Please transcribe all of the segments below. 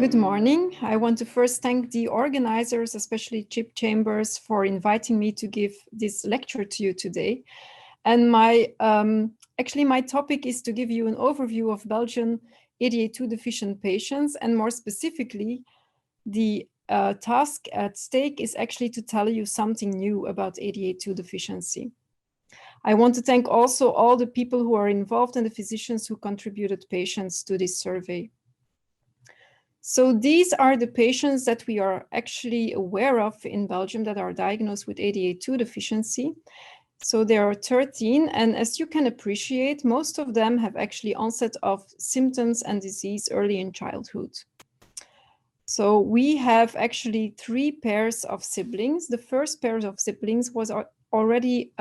Good morning. I want to first thank the organizers, especially Chip Chambers, for inviting me to give this lecture to you today. And my topic is to give you an overview of Belgian ADA2 deficient patients, and more specifically, the task at stake is actually to tell you something new about ADA2 deficiency. I want to thank also all the people who are involved and the physicians who contributed patients to this survey. So these are the patients that we are actually aware of in Belgium that are diagnosed with ADA2 deficiency. So there are 13, and as you can appreciate, most of them have actually onset of symptoms and disease early in childhood. So we have actually 3 pairs of siblings. The first pair of siblings was already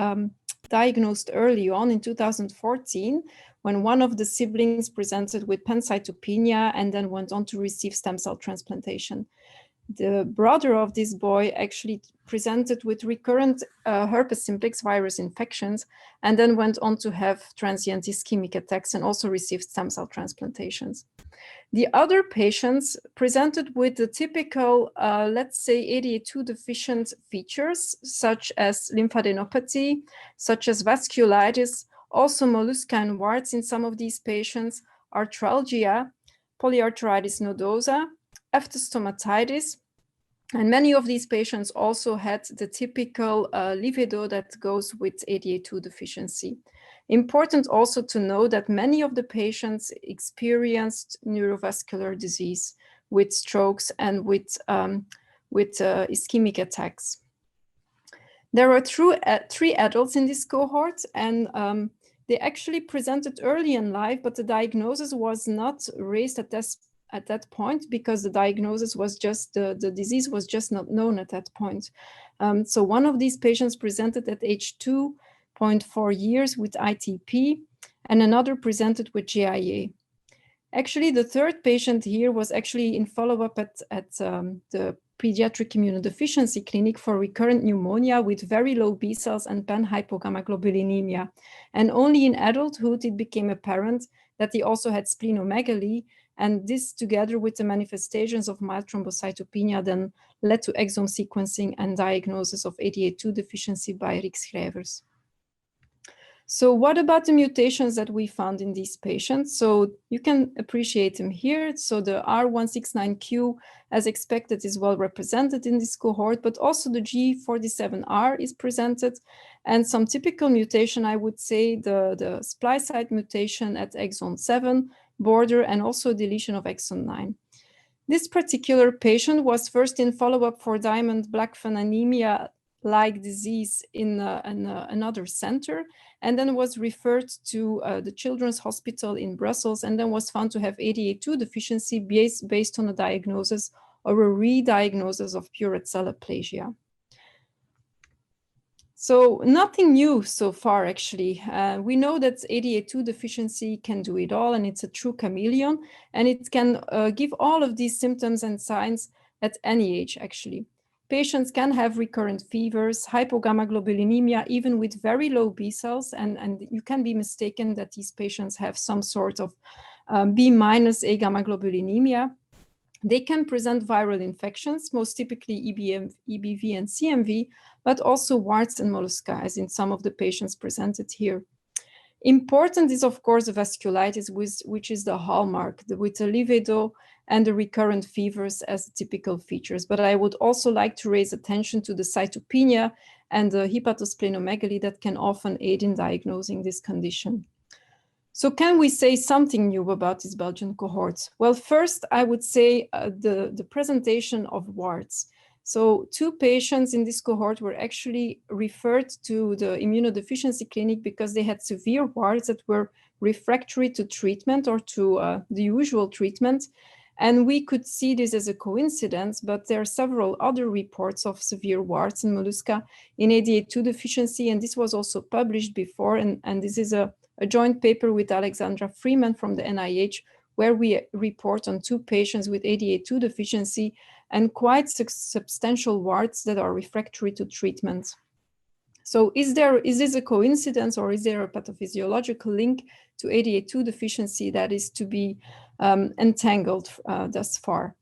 diagnosed early on in 2014, when one of the siblings presented with pancytopenia and then went on to receive stem cell transplantation. The brother of this boy actually presented with recurrent herpes simplex virus infections and then went on to have transient ischemic attacks and also received stem cell transplantations. The other patients presented with the typical, let's say, ADA2 deficient features, such as lymphadenopathy, such as vasculitis, also molluscine warts in some of these patients, arthralgia, polyarthritis nodosa, ephthostomatitis, and many of these patients also had the typical livedo that goes with ADA2 deficiency. Important also to know that many of the patients experienced neurovascular disease with strokes and with ischemic attacks. There are 3 adults in this cohort, and they actually presented early in life, but the diagnosis was not raised at that point because the diagnosis was just, the disease was just not known at that point. So one of these patients presented at age 2.4 years with ITP, and another presented with GIA. Actually, the third patient here was actually in follow-up at the pediatric immunodeficiency clinic for recurrent pneumonia with very low B cells and panhypogammaglobulinemia. And only in adulthood, it became apparent that he also had splenomegaly, and this together with the manifestations of mild thrombocytopenia then led to exome sequencing and diagnosis of ADA2 deficiency by Rick Schrijvers. So what about the mutations that we found in these patients? So you can appreciate them here. So the R169Q, as expected, is well represented in this cohort, but also the G47R is presented. And some typical mutation, I would say, the splice site mutation at exon 7 border and also deletion of exon 9. This particular patient was first in follow-up for Diamond-Blackfan anemia-like disease in another center, and then was referred to the Children's Hospital in Brussels, and then was found to have ADA2 deficiency based on a diagnosis or a re-diagnosis of Purette cell aplasia. So nothing new so far, actually. We know that ADA2 deficiency can do it all, and it's a true chameleon, and it can give all of these symptoms and signs at any age, actually. Patients can have recurrent fevers, hypogammaglobulinemia, even with very low B cells, and you can be mistaken that these patients have some sort of B- agammaglobulinemia. They can present viral infections, most typically EBV and CMV, but also warts and mollusca, as in some of the patients presented here. Important is, of course, the vasculitis, which is the hallmark, with the livedo and the recurrent fevers as the typical features. But I would also like to raise attention to the cytopenia and the hepatosplenomegaly that can often aid in diagnosing this condition. So can we say something new about these Belgian cohorts? Well, first, I would say the presentation of warts. So 2 patients in this cohort were actually referred to the immunodeficiency clinic because they had severe warts that were refractory to treatment or to the usual treatment. And we could see this as a coincidence, but there are several other reports of severe warts and mollusca in ADA2 deficiency, and this was also published before, and this is a joint paper with Alexandra Freeman from the NIH, where we report on 2 patients with ADA2 deficiency and quite substantial warts that are refractory to treatment. So is this a coincidence, or is there a pathophysiological link to ADA2 deficiency that is to be entangled thus far?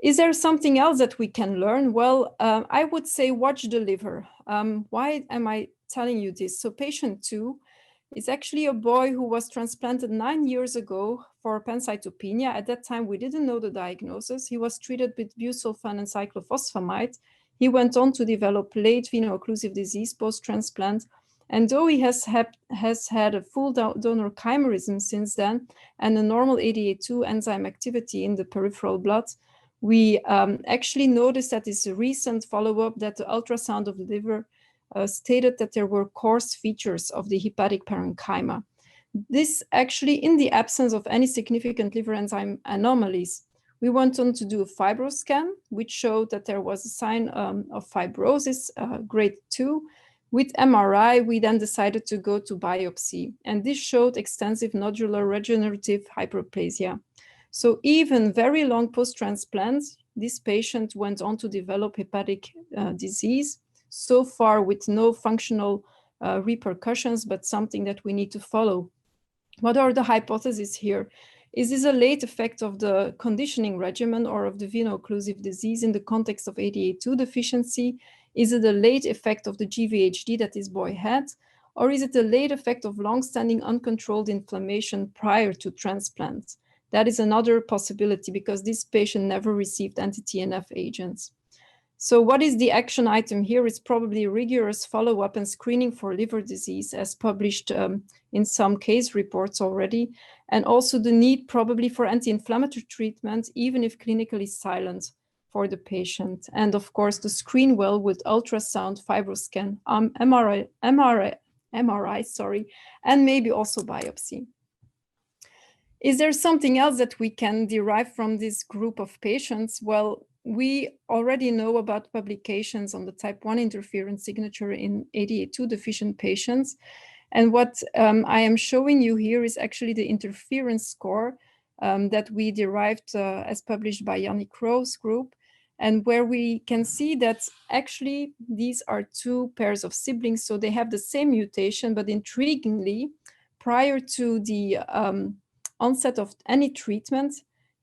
Is there something else that we can learn? Well, I would say watch the liver. Why am I telling you this? So patient 2 is actually a boy who was transplanted 9 years ago for pancytopenia. At that time, we didn't know the diagnosis. He was treated with busulfan and cyclophosphamide. He went on to develop late veno-occlusive disease post-transplant. And though he has had a full donor chimerism since then and a normal ADA2 enzyme activity in the peripheral blood, we actually noticed that this recent follow-up that the ultrasound of the liver stated that there were coarse features of the hepatic parenchyma. This actually in the absence of any significant liver enzyme anomalies. We went on to do a fibroscan, which showed that there was a sign of fibrosis, grade 2. With MRI, we then decided to go to biopsy, and this showed extensive nodular regenerative hyperplasia. So even very long post-transplant, this patient went on to develop hepatic disease, so far with no functional repercussions, but something that we need to follow. What are the hypotheses here? Is this a late effect of the conditioning regimen or of the veno-occlusive disease in the context of ADA2 deficiency? Is it a late effect of the GVHD that this boy had? Or is it a late effect of long-standing uncontrolled inflammation prior to transplant? That is another possibility because this patient never received anti-TNF agents. So what is the action item here is probably rigorous follow-up and screening for liver disease as published in some case reports already, and also the need probably for anti-inflammatory treatment, even if clinically silent for the patient. And of course, to screen well with ultrasound, fibroscan, MRI, and maybe also biopsy. Is there something else that we can derive from this group of patients? Well, we already know about publications on the type 1 interferon signature in ADA2 deficient patients. And what I am showing you here is actually the interference score that we derived as published by Yannick Rowe's group, and where we can see that actually these are two pairs of siblings, so they have the same mutation, but intriguingly, prior to the onset of any treatment,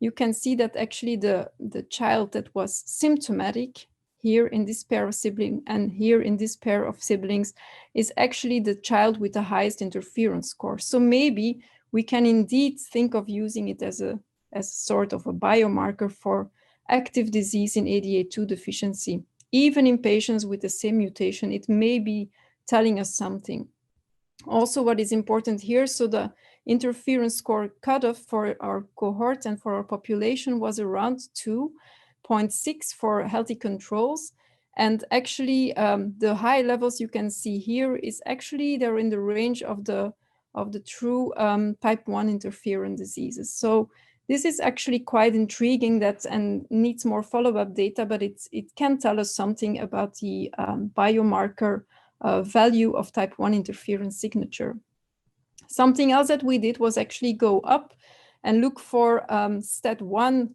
you can see that actually the child that was symptomatic here in this pair of siblings and here in this pair of siblings is actually the child with the highest interference score. So maybe we can indeed think of using it as a sort of a biomarker for active disease in ADA2 deficiency. Even in patients with the same mutation, it may be telling us something. Also, what is important here, so the interference score cutoff for our cohort and for our population was around 2.6 for healthy controls. And actually, the high levels you can see here is actually they're in the range of the true type 1 interferon diseases. So this is actually quite intriguing that and needs more follow-up data, but it can tell us something about the biomarker value of type 1 interferon signature. Something else that we did was actually go up and look for STAT1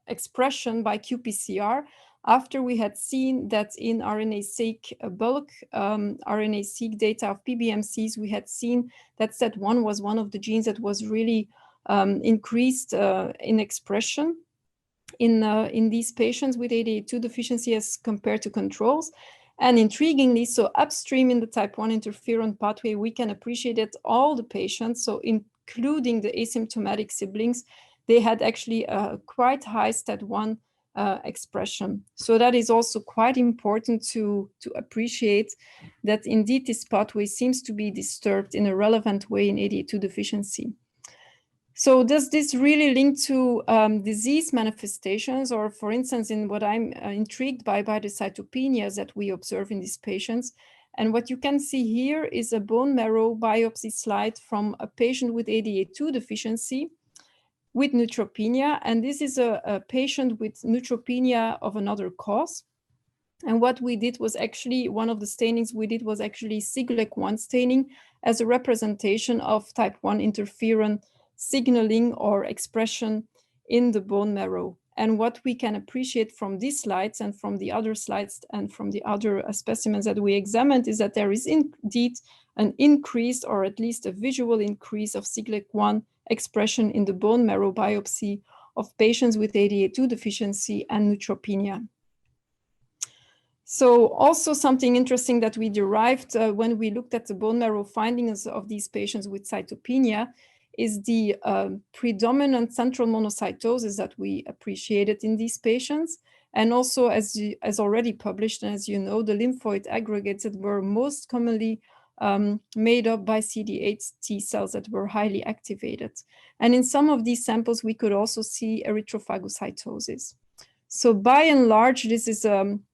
expression by qPCR after we had seen that in RNA-seq bulk RNA-seq data of PBMCs, we had seen that STAT1 was one of the genes that was really increased in expression in these patients with ADA2 deficiency as compared to controls. And intriguingly, so upstream in the type 1 interferon pathway, we can appreciate that all the patients, so including the asymptomatic siblings, they had actually a quite high STAT1 expression. So that is also quite important to appreciate that indeed this pathway seems to be disturbed in a relevant way in ADA2 deficiency. So does this really link to disease manifestations, or for instance, in what I'm intrigued by the cytopenias that we observe in these patients? And what you can see here is a bone marrow biopsy slide from a patient with ADA2 deficiency with neutropenia. And this is a patient with neutropenia of another cause. And what we did was actually, one of the stainings we did was actually Siglec-1 staining as a representation of type 1 interferon signaling or expression in the bone marrow. And what we can appreciate from these slides and from the other slides and from the other specimens that we examined is that there is indeed an increase, or at least a visual increase, of Siglec-1 expression in the bone marrow biopsy of patients with ADA2 deficiency and neutropenia. So also something interesting that we derived when we looked at the bone marrow findings of these patients with cytopenia is the predominant central monocytosis that we appreciated in these patients. And also, as already published, and as you know, the lymphoid aggregates that were most commonly made up by CD8 T cells that were highly activated. And in some of these samples, we could also see erythrophagocytosis. So by and large, this is,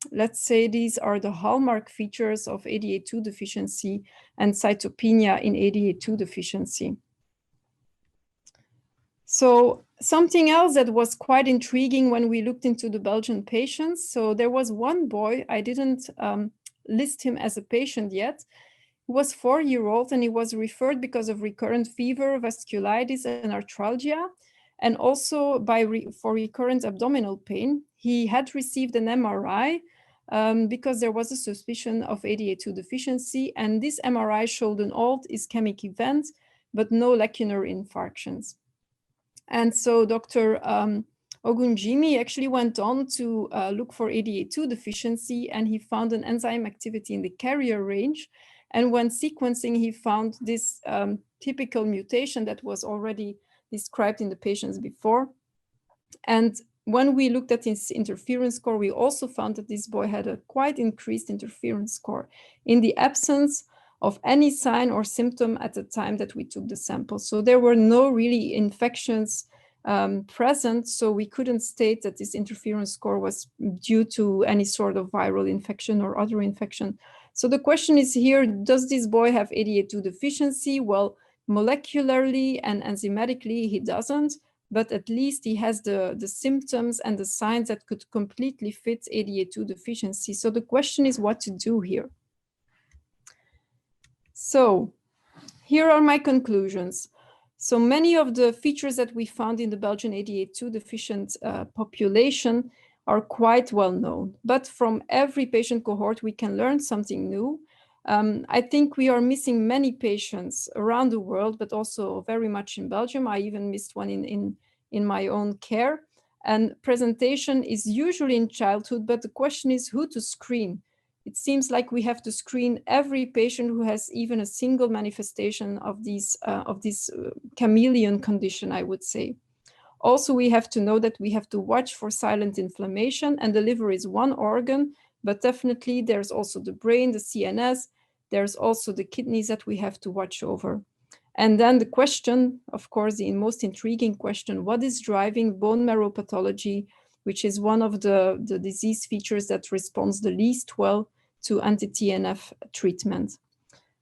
let's say these are the hallmark features of ADA2 deficiency and cytopenia in ADA2 deficiency. So something else that was quite intriguing when we looked into the Belgian patients. So there was one boy, I didn't list him as a patient yet. He was 4-year-old and he was referred because of recurrent fever, vasculitis and arthralgia, and also for recurrent abdominal pain. He had received an MRI because there was a suspicion of ADA2 deficiency, and this MRI showed an old ischemic event, but no lacunar infarctions. And so Dr. Ogunjimi actually went on to look for ADA2 deficiency, and he found an enzyme activity in the carrier range. And when sequencing, he found this typical mutation that was already described in the patients before. And when we looked at his interference score, we also found that this boy had a quite increased interference score in the absence of any sign or symptom at the time that we took the sample. So there were no really infections present, so we couldn't state that this interference score was due to any sort of viral infection or other infection. So the question is here, does this boy have ADA2 deficiency? Well, molecularly and enzymatically, he doesn't, but at least he has the symptoms and the signs that could completely fit ADA2 deficiency. So the question is what to do here. So here are my conclusions. So many of the features that we found in the Belgian ADA2 deficient population are quite well known, but from every patient cohort, we can learn something new. I think we are missing many patients around the world, but also very much in Belgium. I even missed one in my own care. And presentation is usually in childhood, but the question is who to screen. It seems like we have to screen every patient who has even a single manifestation of this chameleon condition, I would say. Also, we have to know that we have to watch for silent inflammation, and the liver is one organ, but definitely there's also the brain, the CNS, there's also the kidneys that we have to watch over. And then the question, of course, the most intriguing question, what is driving bone marrow pathology, which is one of the disease features that responds the least well to anti-TNF treatment.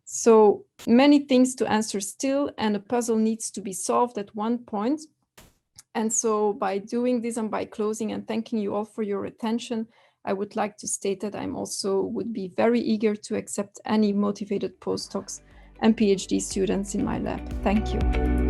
So many things to answer still, and a puzzle needs to be solved at one point. And so by doing this and by closing and thanking you all for your attention, I would like to state that I'm also would be very eager to accept any motivated postdocs and PhD students in my lab. Thank you.